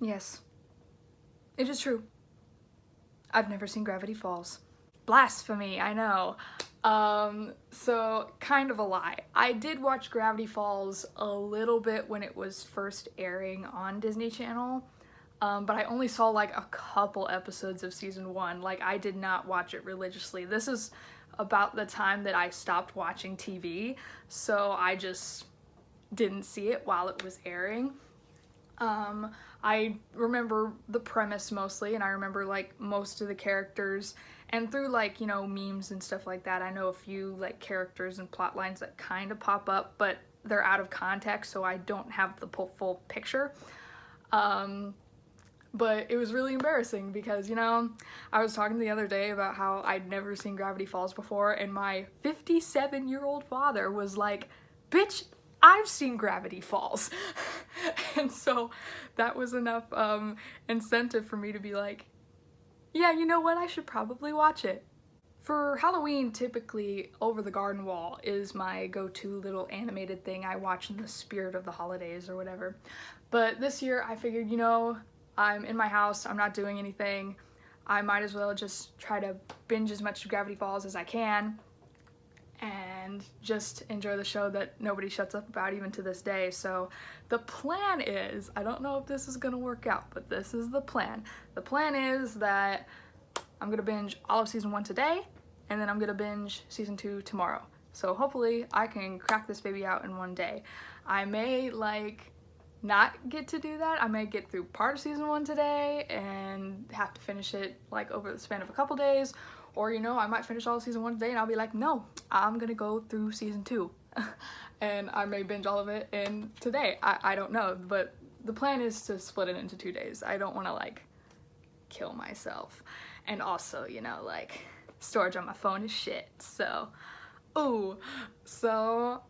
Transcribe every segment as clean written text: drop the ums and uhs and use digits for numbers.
Yes, it is true. I've never seen Gravity Falls. Blasphemy, I know. So kind of a lie. I did watch Gravity Falls a little bit when it was first airing on Disney Channel, but I only saw like a couple episodes of season 1. Like, I did not watch it religiously. This is about the time that I stopped watching TV, so I just didn't see it while it was airing. I remember the premise mostly, and I remember like most of the characters, and through like, you know, memes and stuff like that, I know a few like characters and plot lines that kind of pop up, but they're out of context, so I don't have the full picture. But it was really embarrassing because, you know, I was talking the other day about how I'd never seen Gravity Falls before, and my 57-year-old father was like, bitch, I've seen Gravity Falls. And so that was enough incentive for me to be like, yeah, you know what, I should probably watch it. For Halloween, typically Over the Garden Wall is my go-to little animated thing I watch in the spirit of the holidays or whatever. But this year I figured, you know, I'm in my house, I'm not doing anything, I might as well just try to binge as much Gravity Falls as I can and just enjoy the show that nobody shuts up about even to this day. So the plan is, I don't know if this is gonna work out, but this is the plan. The plan is that I'm gonna binge all of season 1 today, and then I'm gonna binge season 2 tomorrow. So hopefully I can crack this baby out in one day. I may like not get to do that. I may get through part of season 1 today and have to finish it like over the span of a couple days, or, you know, I might finish all of season 1 today and I'll be like, no, I'm gonna go through season 2. And I may binge all of it in today. I don't know, but the plan is to split it into 2 days. I don't want to like kill myself. And also, you know, like, storage on my phone is shit, so ooh. So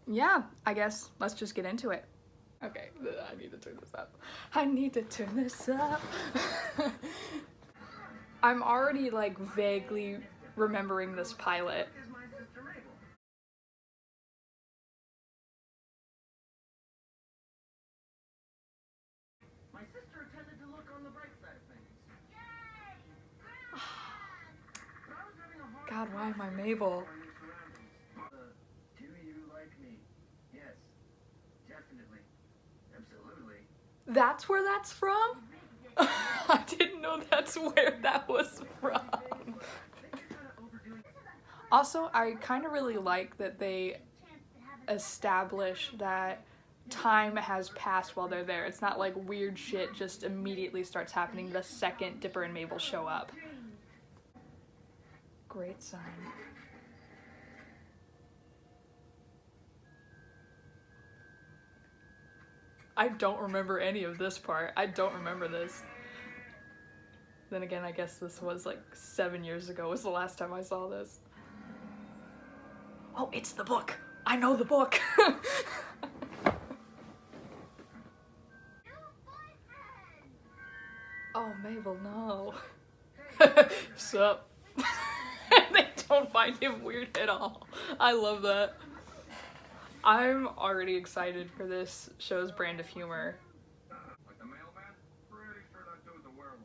yeah, I guess let's just get into it. Okay, I need to turn this up. I need to turn this up. I'm already like vaguely remembering this pilot. My sister attended to look on the bright side of things. God, why am I Mabel? Do you like me? Yes, definitely, absolutely. That's where that's from? I didn't know that's where that was from. Also, I kind of really like that they establish that time has passed while they're there. It's not like weird shit just immediately starts happening the second Dipper and Mabel show up. Great sign. I don't remember any of this part. I don't remember this. Then again, I guess this was like 7 years ago was the last time I saw this. Oh, it's the book! I know the book! Oh, Mabel, no. Sup? They don't find him weird at all. I love that. I'm already excited for this show's brand of humor. Like the mailman? Pretty sure that dude's a werewolf.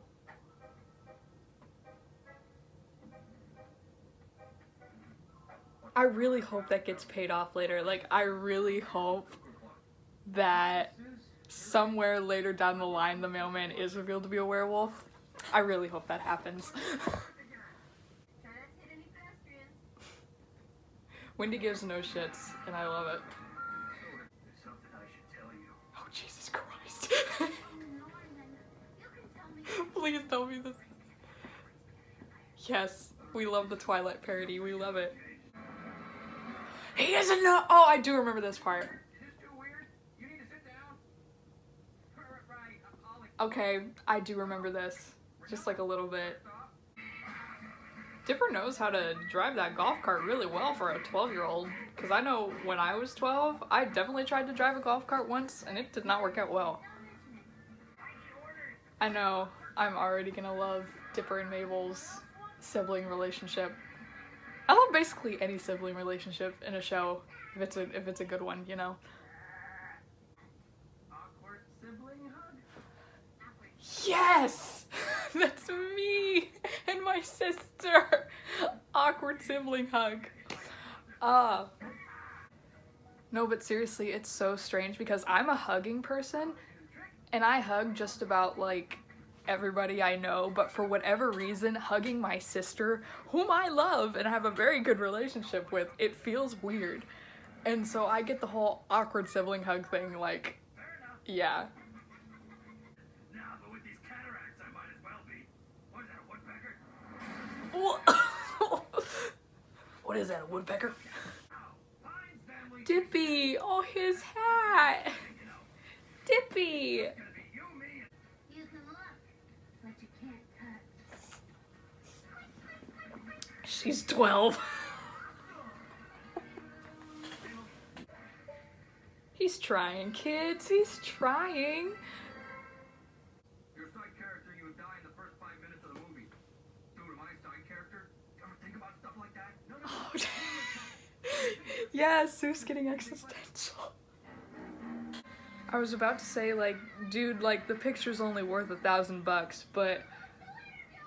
I really hope that gets paid off later. Like, I really hope that somewhere later down the line the mailman is revealed to be a werewolf. I really hope that happens. Wendy gives no shits, and I love it. There's something I should tell you. Oh, Jesus Christ. Please tell me this. Yes, we love the Twilight parody. We love it. He doesn't know. Oh, I do remember this part. Is this too weird? You need to sit down. Right, Okay, I do remember this. Just like a little bit. Dipper knows how to drive that golf cart really well for a 12-year-old. Because I know when I was 12, I definitely tried to drive a golf cart once, and it did not work out well. I know, I'm already gonna love Dipper and Mabel's sibling relationship. I love basically any sibling relationship in a show, if it's a good one, you know. awkward sibling hug. Yes! That's me and my sister. Awkward sibling hug. No, but seriously, it's so strange because I'm a hugging person and I hug just about like everybody I know, but for whatever reason, hugging my sister, whom I love and have a very good relationship with, it feels weird. And so I get the whole awkward sibling hug thing, like, yeah. Nah, but with these cataracts, I might as well be. What is that, a woodpecker? What is that, a woodpecker? Pine's family. Dippy! Oh, his hat! Dippy! It's gonna be you, me, and You can look, but you can't touch. She's 12. He's trying, kids. He's trying. your side character, you would die in the first 5 minutes of the movie. So to my side character, you ever think about stuff like that? No, no, no. Yeah, Seuss getting existential. I was about to say, like, dude, like, the picture's only worth $1,000, but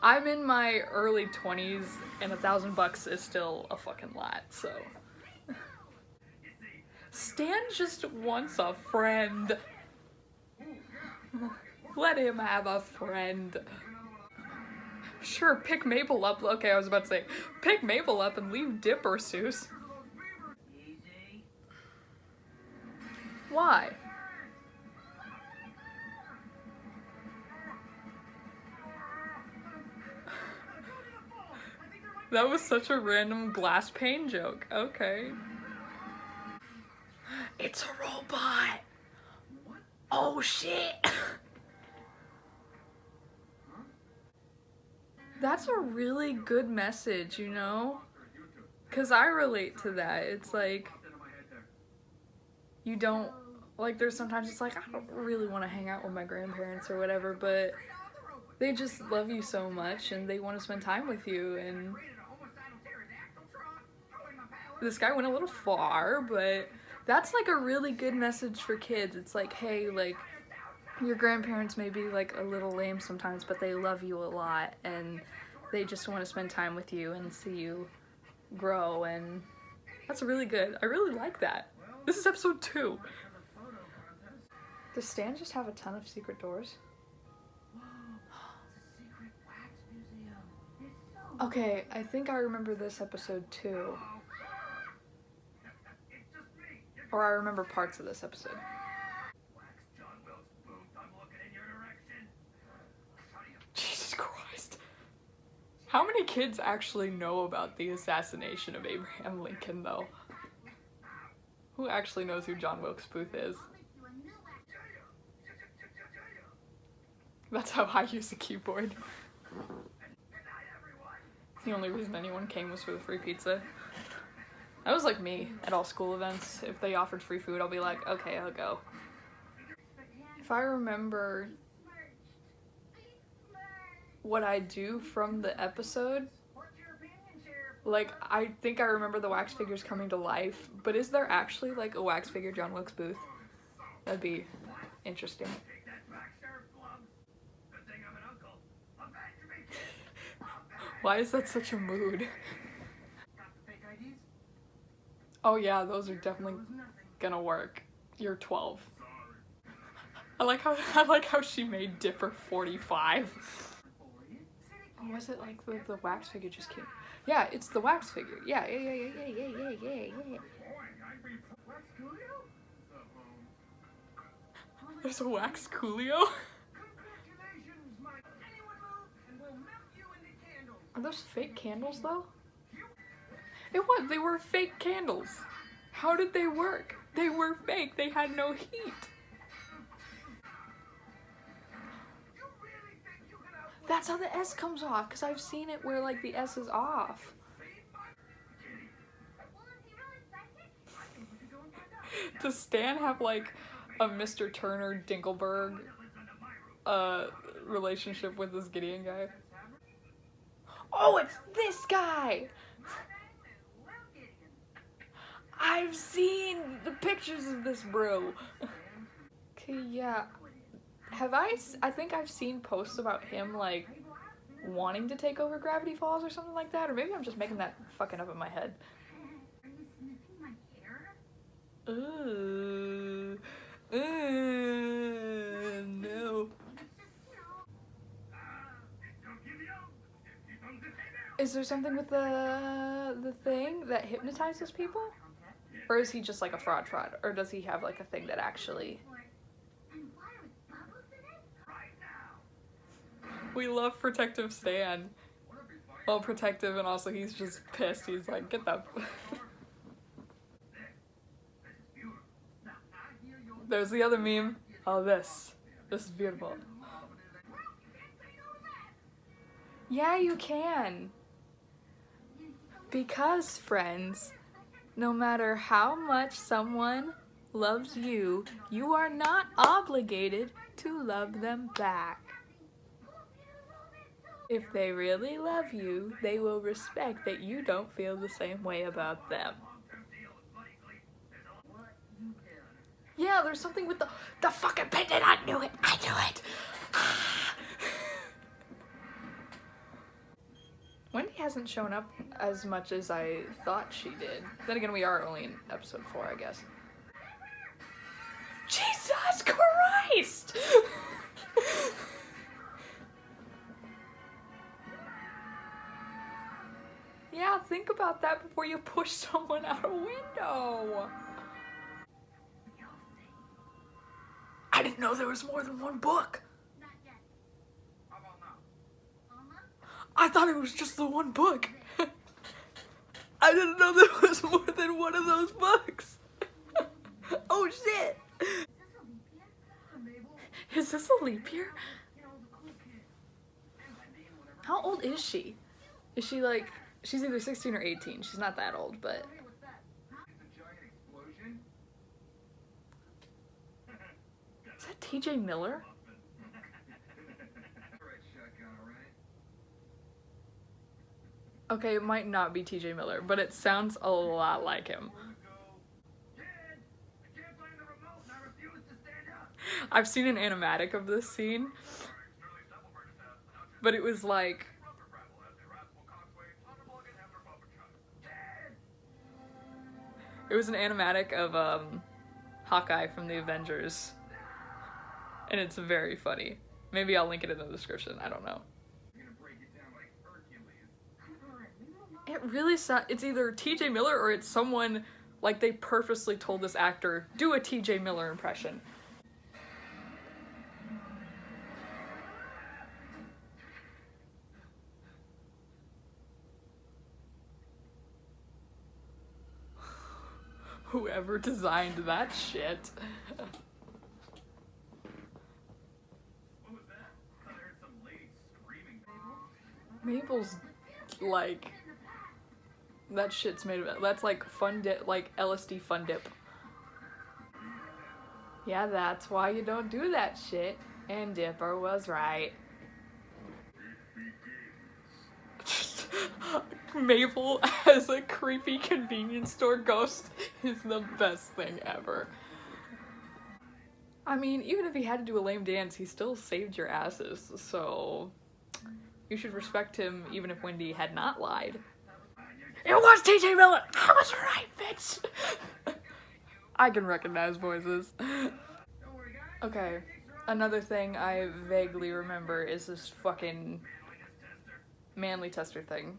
I'm in my early 20s, and $1,000 is still a fucking lot, so. Stan just wants a friend. Let him have a friend. Sure, pick Mabel up. Okay, I was about to say, pick Mabel up and leave Dipper, Seuss. Easy. Why? That was such a random glass pane joke. Okay. It's a robot! Oh shit! That's a really good message, you know? Because I relate to that. It's like, you don't, like, there's sometimes it's like, I don't really want to hang out with my grandparents or whatever, but they just love you so much and they want to spend time with you. And this guy went a little far, but that's like a really good message for kids. It's like, hey, like, your grandparents may be like a little lame sometimes, but they love you a lot and they just want to spend time with you and see you grow, and that's really good. I really like that. This is episode 2. Does Stan just have a ton of secret doors? Okay, I think I remember this episode too. Or I remember parts of this episode. Jesus Christ. How many kids actually know about the assassination of Abraham Lincoln, though? Who actually knows who John Wilkes Booth is? That's how I use a keyboard. The only reason anyone came was for the free pizza. That was like me at all school events. If they offered free food, I'll be like, okay, I'll go. If I remember what I do from the episode, like, I think I remember the wax figures coming to life, but is there actually like a wax figure John Wilkes Booth? That'd be interesting. Why is that such a mood? Oh yeah, those are definitely gonna work. You're 12. I like how she made Dipper 45. Oh, was it like the wax figure just came? Yeah, it's the wax figure. Yeah. There's a wax Coolio? Are those fake candles though? It was. They were fake candles. How did they work? They were fake. They had no heat. That's how the S comes off, because I've seen it where like the S is off. Does Stan have like a Mr. Turner Dinkelberg relationship with this Gideon guy? Oh, it's this guy! I've seen the pictures of this bro. Okay, yeah. I think I've seen posts about him, like, wanting to take over Gravity Falls or something like that, or maybe I'm just making that fucking up in my head. Are you sniffing my hair? Ooh. No. Is there something with the thing that hypnotizes people? Or is he just like a fraud? Or does he have like a thing that actually... And water with bubbles in it? We love Protective Stan. Well, protective, and also he's just pissed. He's like, get that... There's the other meme. Oh, this is beautiful. Yeah, you can. Because, friends, no matter how much someone loves you, you are not obligated to love them back. If they really love you, they will respect that you don't feel the same way about them. Yeah, there's something with the fucking pendant. I knew it. Wendy hasn't shown up as much as I thought she did. Then again, we are only in episode 4, I guess. Jesus Christ! Yeah, think about that before you push someone out a window. I didn't know there was more than one book. Not yet. How about now? Almost? I thought it was just the one book. I didn't know there was more than one of those books. Oh shit. Is this a leap year? Is this a leap year? How old is she? Is she like, she's either 16 or 18. She's not that old, but... Hey, what's that? It's a giant explosion. Is that TJ Miller? Alright, shotgun, alright? Okay, it might not be TJ Miller, but it sounds a lot like him. Kids! I can't find the remote and I refuse to stand up! I've seen an animatic of this scene, but it was like... It was an animatic of Hawkeye from the Avengers, and it's very funny. Maybe I'll link it in the description, I don't know. I'm gonna break it down like Hercules. It really sounds, it's either TJ Miller or it's someone, like they purposely told this actor, do a TJ Miller impression. Whoever designed that shit. What was that? I heard some lady screaming. Mabel's like, that shit's made of, that's like fun dip, like LSD fun dip. Yeah, that's why you don't do that shit. And Dipper was right. Just Mabel as a creepy convenience store ghost is the best thing ever. I mean, even if he had to do a lame dance, he still saved your asses, so you should respect him even if Wendy had not lied. It was TJ Miller! I was right, bitch! I can recognize voices. Okay, another thing I vaguely remember is this fucking manly tester thing.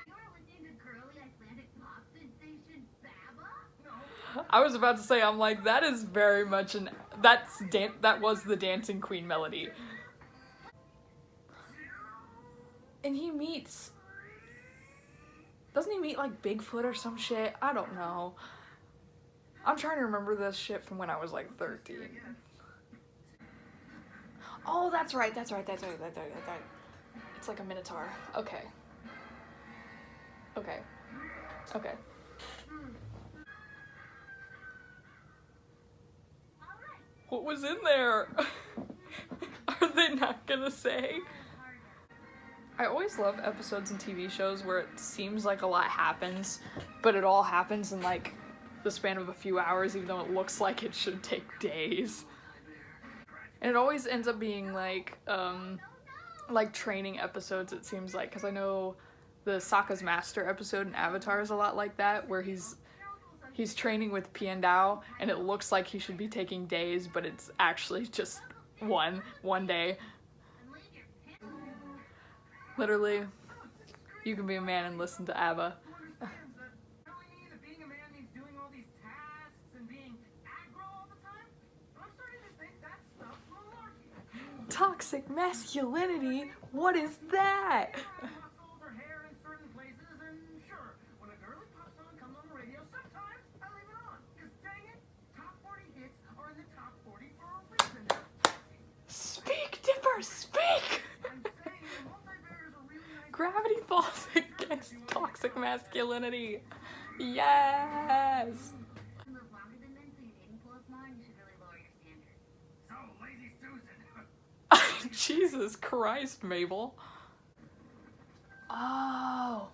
You're listening to girly Icelandic pop sensation Baba? I was about to say, I'm like, that is very much that was the Dancing Queen melody. And he meets, doesn't he meet like Bigfoot or some shit? I don't know. I'm trying to remember this shit from when I was like 13. Oh, that's right. It's like a minotaur. Okay. What was in there? Are they not gonna say? I always love episodes and TV shows where it seems like a lot happens, but it all happens in like the span of a few hours, even though it looks like it should take days. And it always ends up being like training episodes, it seems like, because I know the Sokka's Master episode in Avatar is a lot like that, where he's training with Piandao, and it looks like he should be taking days, but it's actually just one day. Literally, you can be a man and listen to ABBA. Understands that telling me that being a man means doing all these tasks and being aggro all the time? I'm starting to think that stuff's malarkey. Toxic masculinity? What is that? Muscles or hair in certain places, and sure, when a girly pop song comes on the radio, sometimes I leave it on. Cause dang it, top 40 hits are in the top 40 for a reason. Speak, Dipper, speak! I'm saying the multiverse is a really nice. Gravity Falls against toxic masculinity. Yes! You live longer than men, so your dating pool is smaller, and you should really lower your standards. So, lazy Susan. Jesus Christ, Mabel. Oh.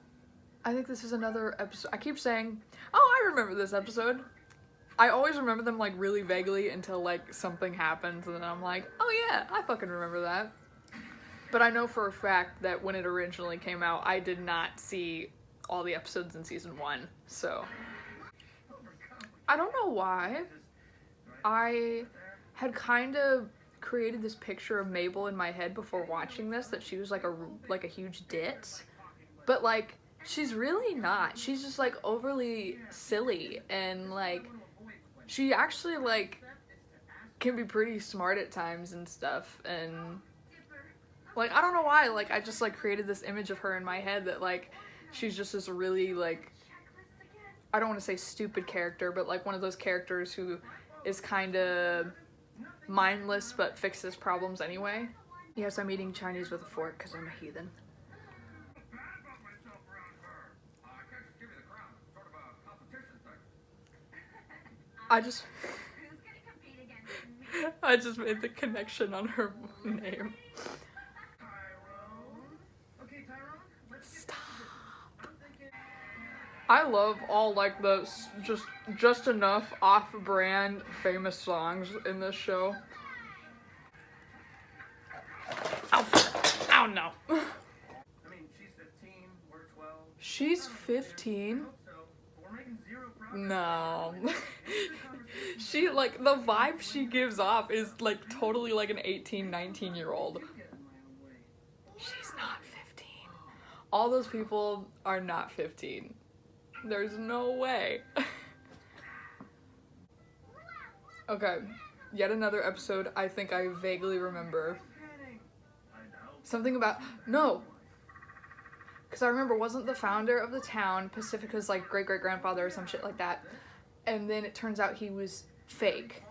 I think this is another episode. I keep saying, oh, I remember this episode. I always remember them like really vaguely until like something happens and then I'm like, oh yeah, I fucking remember that. But I know for a fact that when it originally came out, I did not see all the episodes in season 1. So I don't know why. I had kind of created this picture of Mabel in my head before watching this, that she was like a huge ditz. But like she's really not. She's just like overly silly, and like she actually like can be pretty smart at times and stuff, and like I don't know why, like I just like created this image of her in my head that like she's just this really like, I don't want to say stupid character, but like one of those characters who is kind of mindless but fixes problems anyway. Yes, I'm eating Chinese with a fork because I'm a heathen. I just made the connection on her name. Stop. I love all like the just enough off-brand famous songs in this show. Oh no. I mean, she's 15, we're 12. She's 15? We're making zero progress. No. She, like, the vibe she gives off is, like, totally like an 18, 19-year-old. She's not 15. All those people are not 15. There's no way. Okay, yet another episode I think I vaguely remember. Something about, no! Because I remember, wasn't the founder of the town Pacifica's, like, great-great-grandfather or some shit like that? And then it turns out he was fake.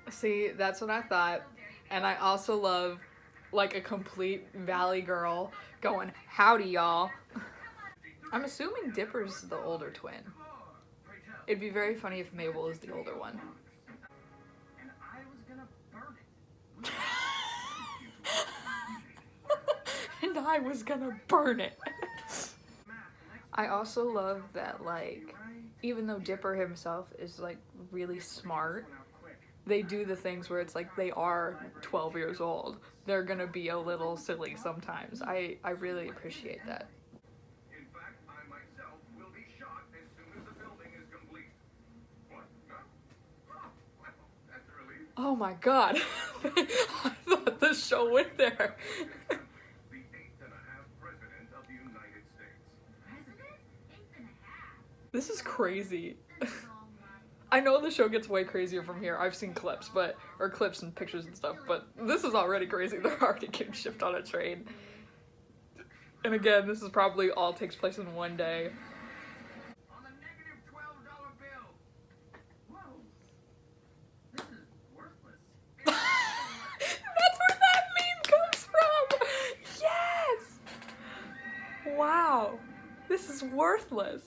See, that's what I thought. And I also love, like, a complete valley girl going, howdy, y'all. I'm assuming Dipper's the older twin. It'd be very funny if Mabel is the older one. And I was gonna burn it. And I was gonna burn it. I also love that, like, even though Dipper himself is, like, really smart, they do the things where it's like they are 12 years old. They're gonna be a little silly sometimes. I really appreciate that. In fact, I myself will be shot as soon as the building is complete. What? Oh, well, that's a relief. Oh my god. I thought the show went there. The 8th-and-a-half president of the United States. President? 8.5. This is crazy. This is all mine. I know the show gets way crazier from here. I've seen clips, or clips and pictures and stuff, but this is already crazy. They're already getting shipped on a train. And again, this is probably all takes place in one day. On the negative $12 bill. Whoa. This is worthless. That's where that meme comes from! Yes! Wow. This is worthless.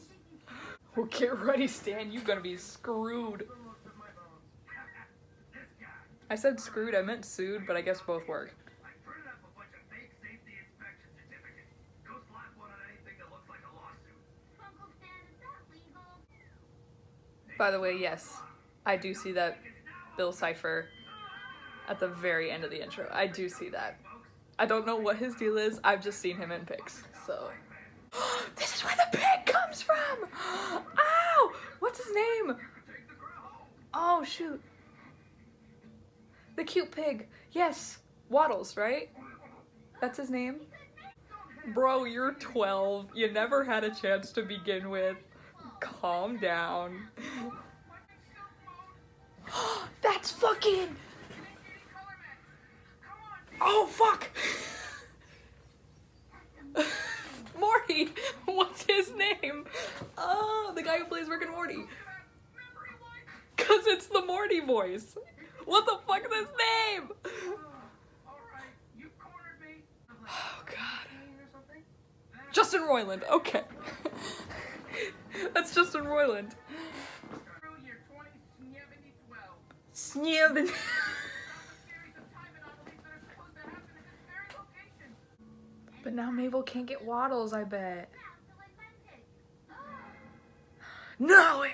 Well, get ready, Stan. You're gonna be screwed. This guy. I said screwed, I meant sued, but I guess both work. I printed up a bunch of fake safety inspection certificates. Go slap one on anything that looks like a lawsuit. Uncle Stan, is that legal? By the way, yes, I do see that Bill Cipher at the very end of the intro. I do see that. I don't know what his deal is. I've just seen him in pics, so. This is where the pig comes from! Ow! What's his name? Oh, shoot. The cute pig. Yes. Waddles, right? That's his name? Bro, you're 12. You never had a chance to begin with. Calm down. That's fucking... Oh, fuck! Morty! What's his name? Oh, the guy who plays Rick and Morty. Cause it's the Morty voice. What the fuck is his name? Oh, God. Justin Roiland. Okay. That's Justin Roiland. Snevin. But now Mabel can't get Waddles, I bet. No!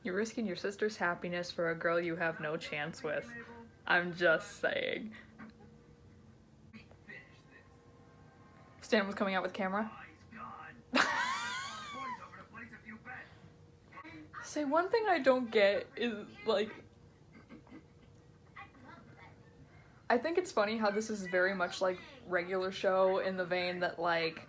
You're risking your sister's happiness for a girl you have no chance with. I'm just saying. Stan was coming out with camera. Say, one thing I don't get is, like, I think it's funny how this is very much like regular show in the vein that, like,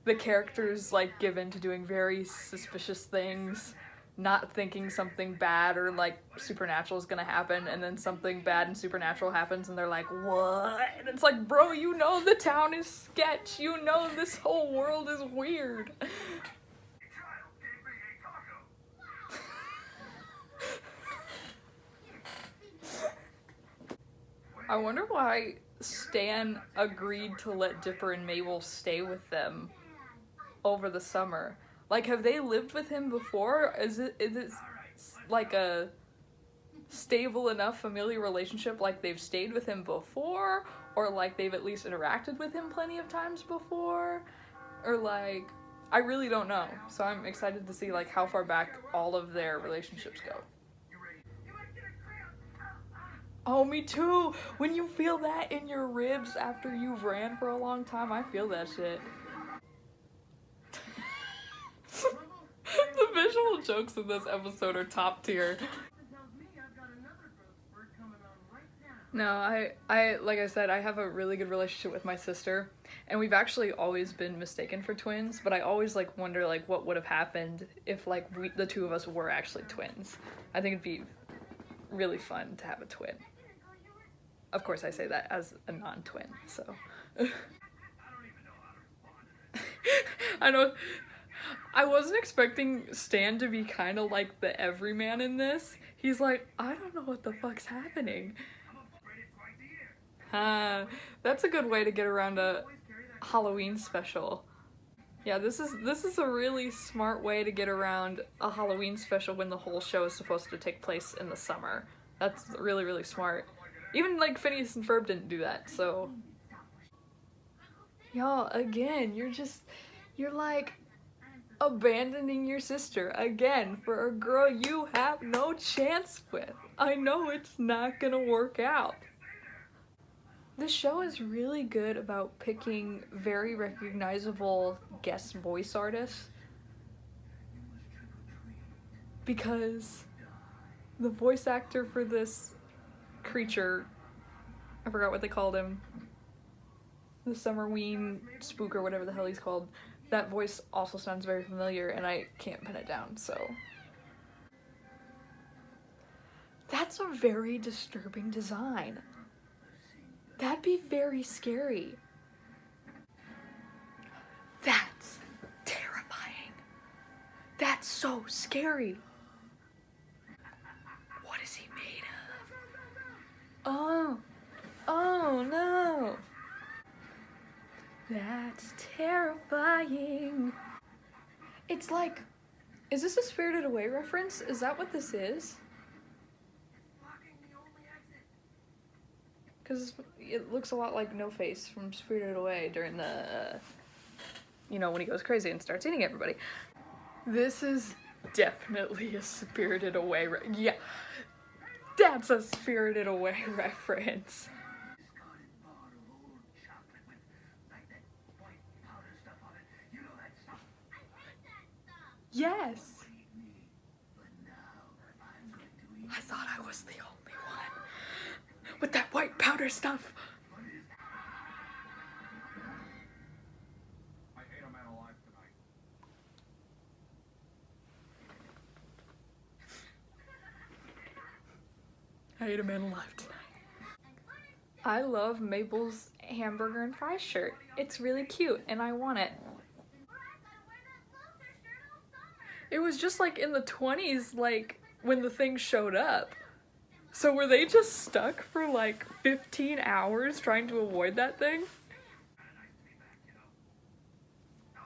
the characters, like, give in to doing very suspicious things, not thinking something bad or, like, supernatural is gonna happen, and then something bad and supernatural happens and they're like, what? And it's like, bro, you know the town is sketch. You know this whole world is weird. I wonder why Stan agreed to let Dipper and Mabel stay with them over the summer. Like, have they lived with him before? Is it like a stable enough familiar relationship, like they've stayed with him before? Or like they've at least interacted with him plenty of times before? Or like, I really don't know. So I'm excited to see like how far back all of their relationships go. Oh, me too! When you feel that in your ribs after you've ran for a long time, I feel that shit. The visual jokes in this episode are top tier. No, I like I said, I have a really good relationship with my sister, and we've actually always been mistaken for twins, but I always like wonder like what would have happened if like the two of us were actually twins. I think it'd be really fun to have a twin. Of course, I say that as a non-twin, so. I know. I wasn't expecting Stan to be kind of like the everyman in this. He's like, I don't know what the fuck's happening. That's a good way to get around a Halloween special. Yeah, this is a really smart way to get around a Halloween special when the whole show is supposed to take place in the summer. That's really, really smart. Even like Phineas and Ferb didn't do that, so. Y'all, again, you're like abandoning your sister again for a girl you have no chance with. I know it's not gonna work out. This show is really good about picking very recognizable guest voice artists, because the voice actor for this creature, I forgot what they called him, the Summerween Spook or whatever the hell he's called, that voice also sounds very familiar and I can't pin it down, so. That's a very disturbing design. That'd be very scary. That's terrifying. That's so scary. What is he made of? Oh no. That's terrifying. It's like, is this a Spirited Away reference? Is that what this is? Because it looks a lot like No Face from Spirited Away during the, you know, when he goes crazy and starts eating everybody. This is definitely a Spirited Away. Yeah. That's a Spirited Away reference. Discarded bar of old chocolate with like that white powder stuff on it. You know that stuff? I hate that stuff. Yes. Would eat me, but now I'm going to eat. I thought I was the only one with that white powder stuff. What is that? I ate a man alive tonight. I ate a man alive tonight. I love Mabel's hamburger and fries shirt. It's really cute and I want it. It was just like in the 20s, like when the thing showed up. So were they just stuck for like 15 hours trying to avoid that thing? Nice to be back, you know.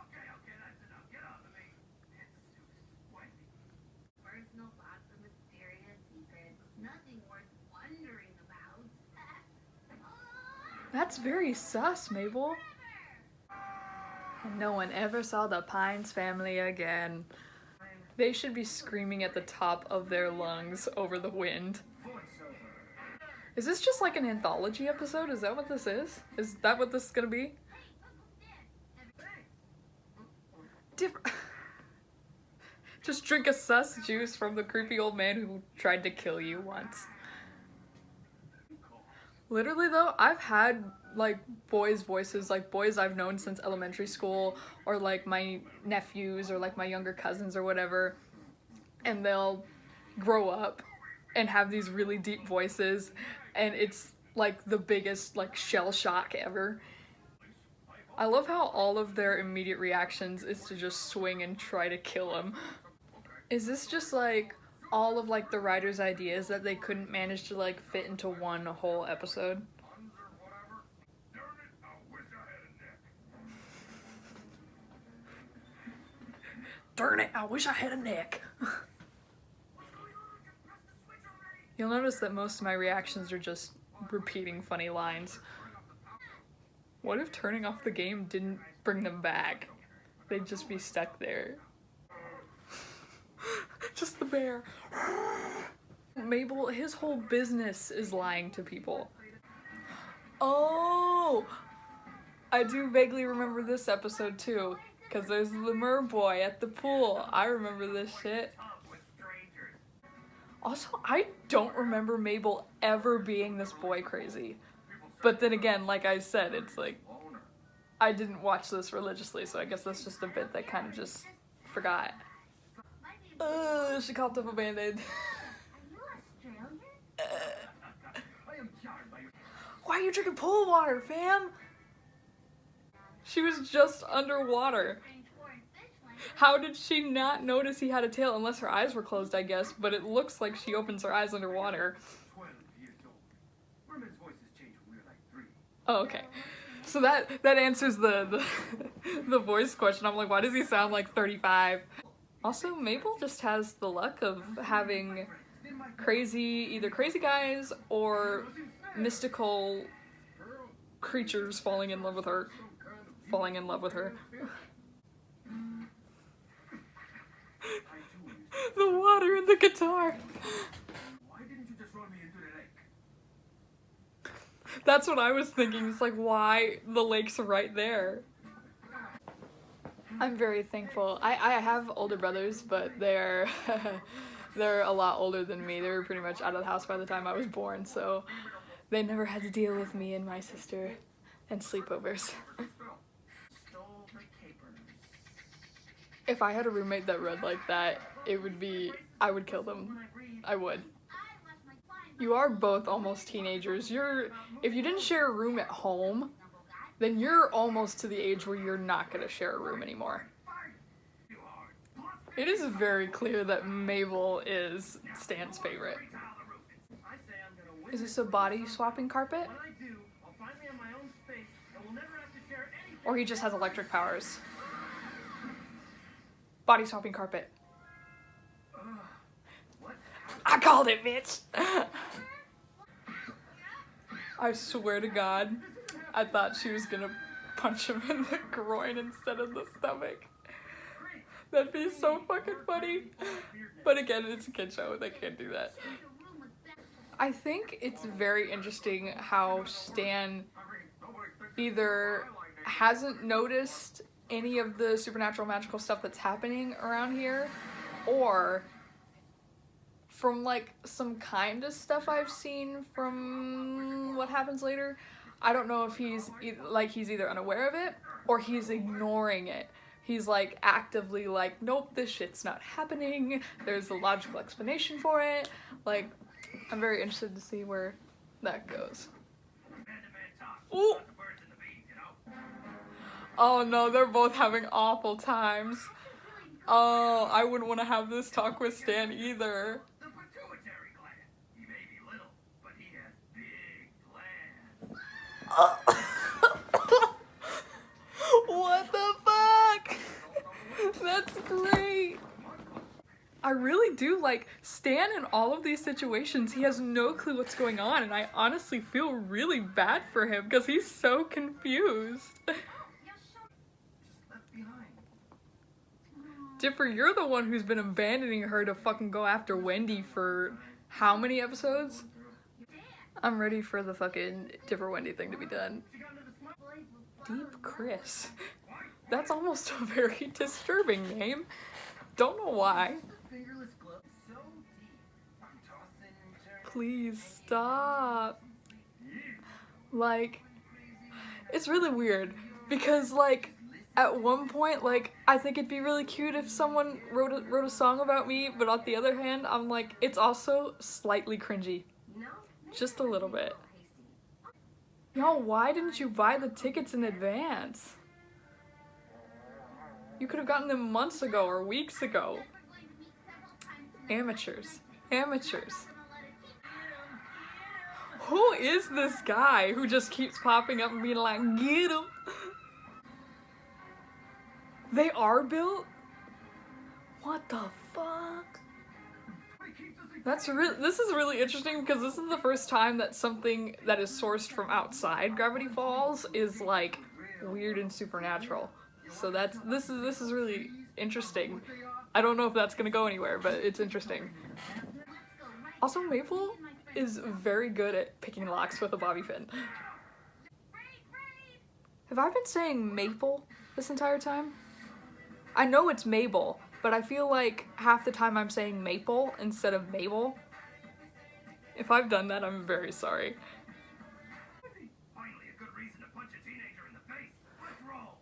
Okay, that's enough. Get off of me. It's Wendy. Personal thoughts and mysterious secrets. Nothing worth wondering about. That's very sus, Mabel. And no one ever saw the Pines family again. They should be screaming at the top of their lungs over the wind. Is this just like an anthology episode? Is that what this is? Is that what this is gonna be? Just drink a sus juice from the creepy old man who tried to kill you once. Literally though, I've had like boys' voices, like boys I've known since elementary school, or like my nephews or like my younger cousins or whatever, and they'll grow up and have these really deep voices, and it's like the biggest like shell shock ever. I love how all of their immediate reactions is to just swing and try to kill him. Is this just like all of like the writer's ideas that they couldn't manage to like fit into one whole episode? Darn it, I wish I had a neck. You'll notice that most of my reactions are just repeating funny lines. What if turning off the game didn't bring them back? They'd just be stuck there. Just the bear. Mabel, his whole business is lying to people. Oh! I do vaguely remember this episode too, because there's the mer boy at the pool. I remember this shit. Also, I don't remember Mabel ever being this boy crazy. But then again, like I said, it's like, I didn't watch this religiously, so I guess that's just a bit that kind of just forgot. She coughed up a band-aid. Why are you drinking pool water, fam? She was just underwater. How did she not notice he had a tail? Unless her eyes were closed, I guess. But it looks like she opens her eyes underwater. 12 years old. Women's voices change when we were like 3. Oh, okay. So that answers the the voice question. I'm like, why does he sound like 35? Also, Mabel just has the luck of having either crazy guys or mystical creatures falling in love with her. The water and the guitar. Why didn't you just run me into the lake? That's what I was thinking. It's like, why the lake's right there? I'm very thankful. I have older brothers, but they're they're a lot older than me. They were pretty much out of the house by the time I was born, so they never had to deal with me and my sister and sleepovers. Stole the capers. If I had a roommate that read like that, it would be, I would kill them. I would. You are both almost teenagers. If you didn't share a room at home, then you're almost to the age where you're not gonna share a room anymore. It is very clear that Mabel is Stan's favorite. Is this a body swapping carpet? When I do, I'll finally have my own space and we'll never have to share anything. Or he just has electric powers? Body swapping carpet. I called it, bitch! I swear to God, I thought she was gonna punch him in the groin instead of the stomach. That'd be so fucking funny. But again, it's a kid show, they can't do that. I think it's very interesting how Stan either hasn't noticed any of the supernatural magical stuff that's happening around here, or from like some kind of stuff I've seen from what happens later, I don't know if he's either unaware of it or he's ignoring it. He's like actively like, nope, this shit's not happening. There's a logical explanation for it. Like, I'm very interested to see where that goes. Ooh. Oh no, they're both having awful times. Oh, I wouldn't want to have this talk with Stan either. The pituitary gland. He may be little, but he has big plans. What the fuck? That's great. I really do like Stan in all of these situations. He has no clue what's going on, and I honestly feel really bad for him because he's so confused. Dipper, you're the one who's been abandoning her to fucking go after Wendy for how many episodes? I'm ready for the fucking Dipper Wendy thing to be done. Deep Chris. That's almost a very disturbing name. Don't know why. Please stop. Like, it's really weird because like at one point, like, I think it'd be really cute if someone wrote a song about me, but on the other hand, I'm like, it's also slightly cringy. Just a little bit. Y'all, why didn't you buy the tickets in advance? You could have gotten them months ago or weeks ago. Amateurs. Amateurs. Who is this guy who just keeps popping up and being like, get him? They are built? What the fuck? This is really interesting because this is the first time that something that is sourced from outside Gravity Falls is like weird and supernatural. So this is really interesting. I don't know if that's gonna go anywhere, but it's interesting. Also, Maple is very good at picking locks with a bobby pin. Have I been saying Maple this entire time? I know it's Mabel, but I feel like half the time I'm saying Maple instead of Mabel. If I've done that, I'm very sorry. Finally, a good reason to punch a teenager in the face. Let's roll.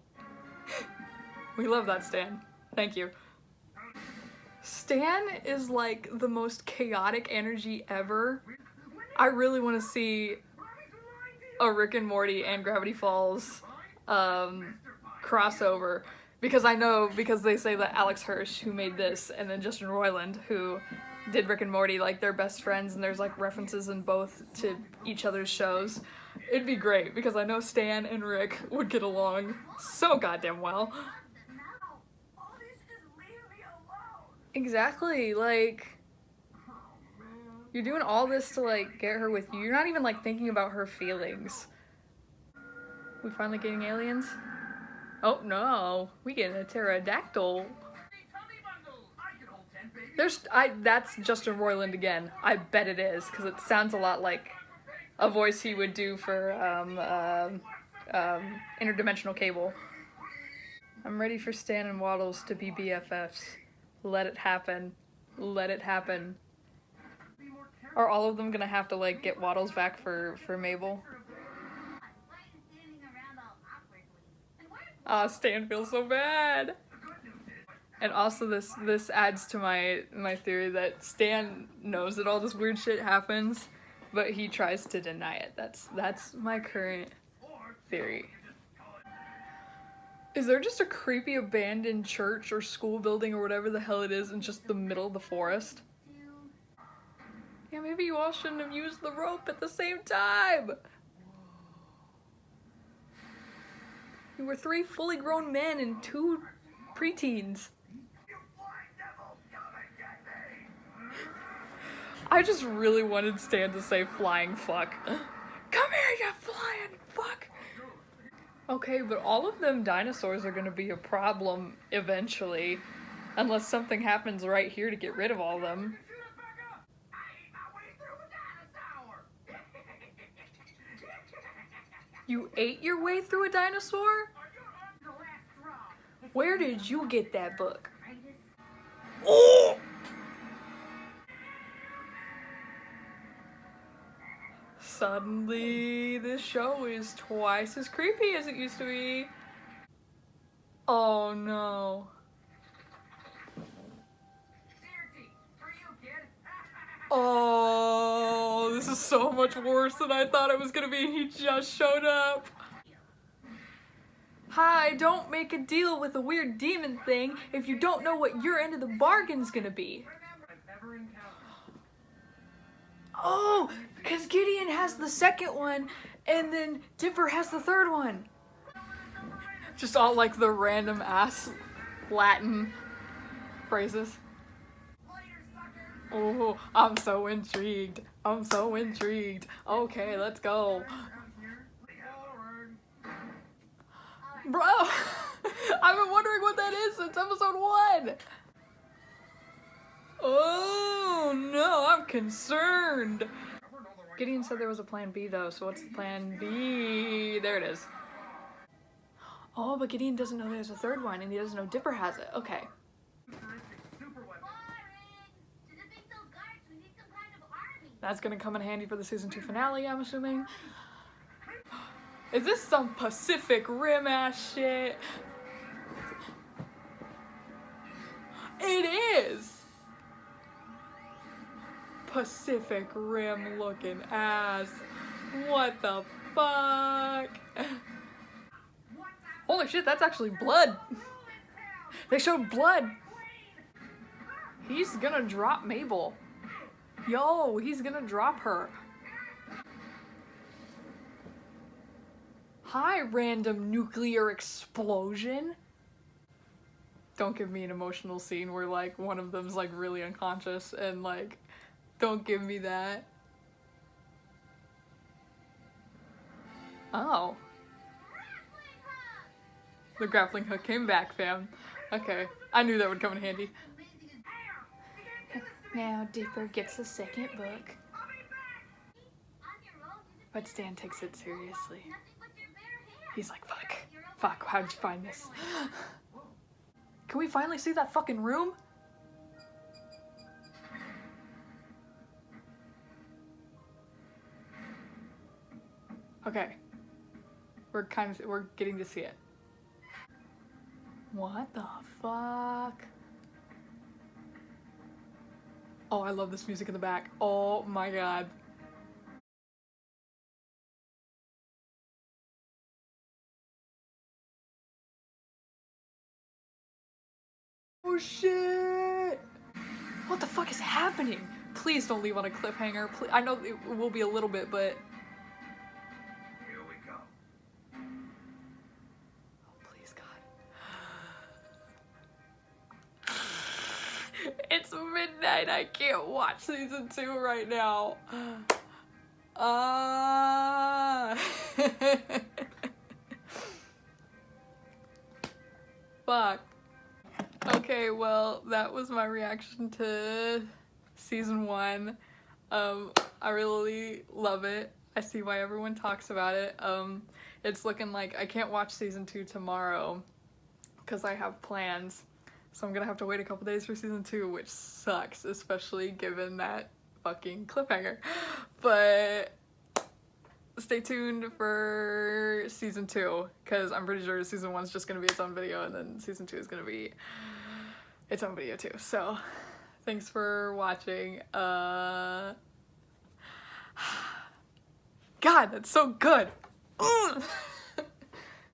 We love that, Stan. Thank you. Stan is like the most chaotic energy ever. I really want to see a Rick and Morty and Gravity Falls crossover. Because I know, because they say that Alex Hirsch, who made this, and then Justin Roiland, who did Rick and Morty, like, they're best friends, and there's, like, references in both to each other's shows. It'd be great, because I know Stan and Rick would get along so goddamn well. Exactly, like, you're doing all this to, like, get her with you. You're not even, like, thinking about her feelings. We finally getting aliens? Oh no, we get a pterodactyl. That's Justin Roiland again. I bet it is, because it sounds a lot like a voice he would do for Interdimensional Cable. I'm ready for Stan and Waddles to be BFFs. Let it happen. Let it happen. Are all of them gonna have to like get Waddles back for Mabel? Ah, Stan feels so bad. And also this adds to my theory that Stan knows that all this weird shit happens, but he tries to deny it. That's my current theory. Is there just a creepy abandoned church or school building or whatever the hell it is in just the middle of the forest? Yeah, maybe you all shouldn't have used the rope at the same time. You were 3 fully grown men and 2 preteens. I just really wanted Stan to say flying fuck. Come here, you flying fuck! Okay, but all of them dinosaurs are gonna be a problem eventually. Unless something happens right here to get rid of all of them. You ate your way through a dinosaur? Where did you get that book? Oh! Suddenly, this show is twice as creepy as it used to be. Oh no. Oh, this is so much worse than I thought it was gonna be. He just showed up. Hi, don't make a deal with a weird demon thing if you don't know what your end of the bargain's gonna be. Oh, because Gideon has the second one, and then Dipper has the third one. Just all like the random ass Latin phrases. Oh, I'm so intrigued. I'm so intrigued. Okay, let's go. Bro, I've been wondering what that is since episode 1. Oh no, I'm concerned. Gideon said there was a plan B though, so what's the plan B? There it is. Oh, but Gideon doesn't know there's a third one, and he doesn't know Dipper has it. Okay. That's gonna come in handy for the season 2 finale, I'm assuming. Is this some Pacific Rim ass shit? It is! Pacific Rim looking ass. What the fuck? Holy shit, that's actually blood. They showed blood. He's gonna drop Mabel. Yo, he's gonna drop her. Hi, random nuclear explosion. Don't give me an emotional scene where like one of them's like really unconscious and like, don't give me that. Oh. The grappling hook came back, fam. Okay, I knew that would come in handy. Now Dipper gets a second book. But Stan takes it seriously. He's like, fuck, how'd you find this? Can we finally see that fucking room? Okay. We're getting to see it. What the fuck? Oh, I love this music in the back. Oh my god. Oh shit! What the fuck is happening? Please don't leave on a cliffhanger. Please, I know it will be a little bit, but... Here we go. Oh, please, God. It's midnight. I can't watch season 2 right now. Fuck. Okay, well, that was my reaction to season 1. I really love it. I see why everyone talks about it. It's looking like I can't watch season 2 tomorrow because I have plans. So I'm gonna have to wait a couple days for season 2, which sucks, especially given that fucking cliffhanger. But stay tuned for season 2 because I'm pretty sure season 1's just gonna be its own video and then season 2 is gonna be its own video too. So thanks for watching. God, that's so good. Ugh.